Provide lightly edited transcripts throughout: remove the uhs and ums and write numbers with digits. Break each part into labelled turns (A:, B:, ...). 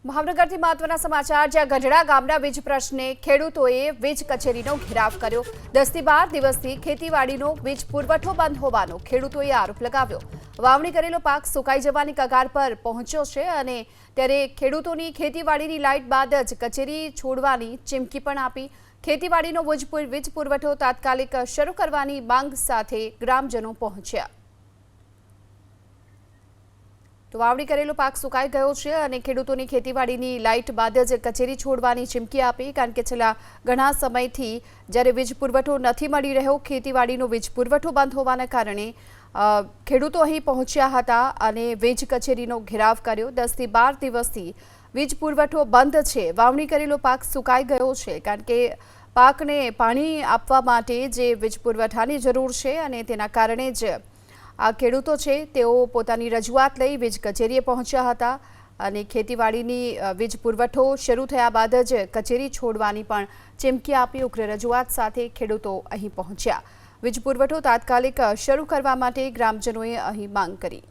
A: ભાવનગરથી મહત્વના સમાચાર જ્યાં ગઢડા ગામના વીજ પ્રશ્ને ખેડૂતોએ વીજ કચેરીનો ઘેરાવ કર્યો। 10 થી 12 દિવસથી ખેતીવાડીનો વીજ પુરવઠો બંધ હોવાનો ખેડૂતોએ આરોપ લગાવ્યો। વાવણી કરેલો પાક સુકાઈ જવાની કગાર પર પહોંચ્યો છે અને ત્યારે ખેડૂતોની ખેતીવાડીની લાઇટ બાદ જ કચેરી છોડવાની ચીમકી પણ આપી। ખેતીવાડીનો વીજ પુરવઠો તાત્કાલિક શરૂ કરવાની માંગ સાથે ગ્રામજનો પહોંચ્યા। તો વાવણી કરેલો પાક સુકાઈ ગયો છે અને ખેડૂતોની ખેતીવાડીની લાઇટ બાદ જ કચેરી છોડવાની ચીમકી આપી, કારણ કે છેલ્લા ઘણા સમયથી જ્યારે વીજ પુરવઠો નથી મળી રહ્યો, ખેતીવાડીનો વીજ પુરવઠો બંધ હોવાના કારણે ખેડૂતો અહીં પહોંચ્યા હતા અને વીજ કચેરીનો ઘેરાવ કર્યો। 10 થી 12 દિવસથી વીજ પુરવઠો બંધ છે, વાવણી કરેલો પાક સુકાઈ ગયો છે, કારણ કે પાકને પાણી આપવા માટે જે વીજ પુરવઠાની જરૂર છે અને તેના કારણે જ આ ખેડૂતો છે તેઓ પોતાની રજૂઆત લઈ વીજ કચેરીએ પહોંચ્યા હતા અને ખેતીવાડીની વીજ પુરવઠો શરૂ થયા બાદ જ કચેરી છોડવાની પણ ચીમકી આપી। ઉગ્ર રજૂઆત સાથે ખેડૂતો અહીં પહોંચ્યા। વીજ પુરવઠો તાત્કાલિક શરૂ કરવા માટે ગ્રામજનોએ અહીં માંગ કરી।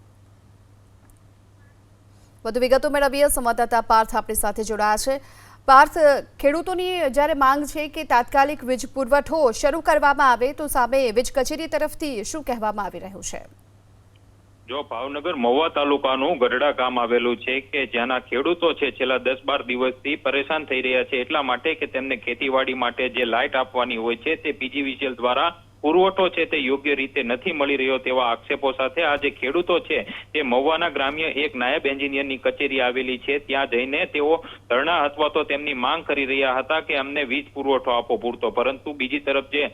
A: વધુ વિગતો મેળવીએ, સંવાદદાતા પાર્થ આપણી સાથે જોડાયા છે। પાર્થ, ખેડૂતોની જ્યારે માંગ છે કે તાત્કાલિક વીજ પુરવઠો શરૂ કરવામાં આવે, તો સામે વીજ કચેરી તરફથી શું કહેવામાં આવી રહ્યું છે?
B: જો ભાવનગર મહુવા તાલુકાનું ગઢડા ગામ આવેલું છે કે જ્યાંના ખેડૂતો છે છેલ્લા 10-12 દિવસથી પરેશાન થઈ રહ્યા છે એટલા માટે કે તેમને ખેતીવાડી માટે જે લાઇટ આપવાની હોય છે તે પીજીવીસીએલ દ્વારા પુરવઠો છે તે યોગ્ય રીતે નથી મળી રહ્યો તેવા આક્ષેપો સાથે આ જે ખેડૂતો છે તે મહુવાના ગ્રામ્ય એક નાયબ એન્જિનિયરની કચેરી આવેલી છે ત્યાં જઈને તેઓ ધરણા અથવા તો તેમની માંગ કરી રહ્યા હતા કે અમને વીજ પુરવઠો આપો પૂરતો, પરંતુ બીજી તરફ જે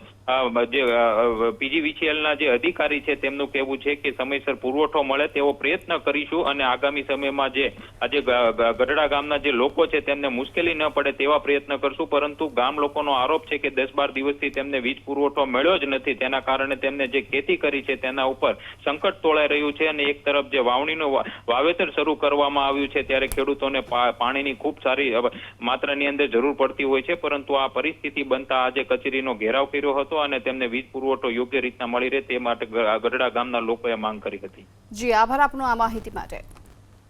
B: પીજીવીસીએલના જે અધિકારી છે તેમનું કહેવું છે કે સમયસર પુરવઠો મળે તેવો પ્રયત્ન કરીશું અને આગામી સમયમાં જે આજે ગઢડા ગામના જે લોકો છે તેમને મુશ્કેલી ન પડે તેવા પ્રયત્ન કરશું, પરંતુ ગામ લોકોનો આરોપ છે કે 10-12 દિવસથી તેમને વીજ પુરવઠો મળ્યો જ નથી, તેના કારણે તેમને જે ખેતી કરી છે તેના ઉપર સંકટ તોળાઈ રહ્યું છે અને એક તરફ જે વાવણીનું વાવેતર શરૂ કરવામાં આવ્યું છે ત્યારે ખેડૂતોને પાણીની ખૂબ સારી માત્રાની અંદર જરૂર પડતી હોય છે, પરંતુ આ પરિસ્થિતિ બનતા આજે કચેરીનો ઘેરાવ કર્યો હતો અને તેમને વીજ પુરવઠો યોગ્ય રીતના મળી રહે તે માટે ગઢડા ગામના લોકોએ માંગ કરી હતી।
A: જી, આભાર આપનો આ માહિતી માટે।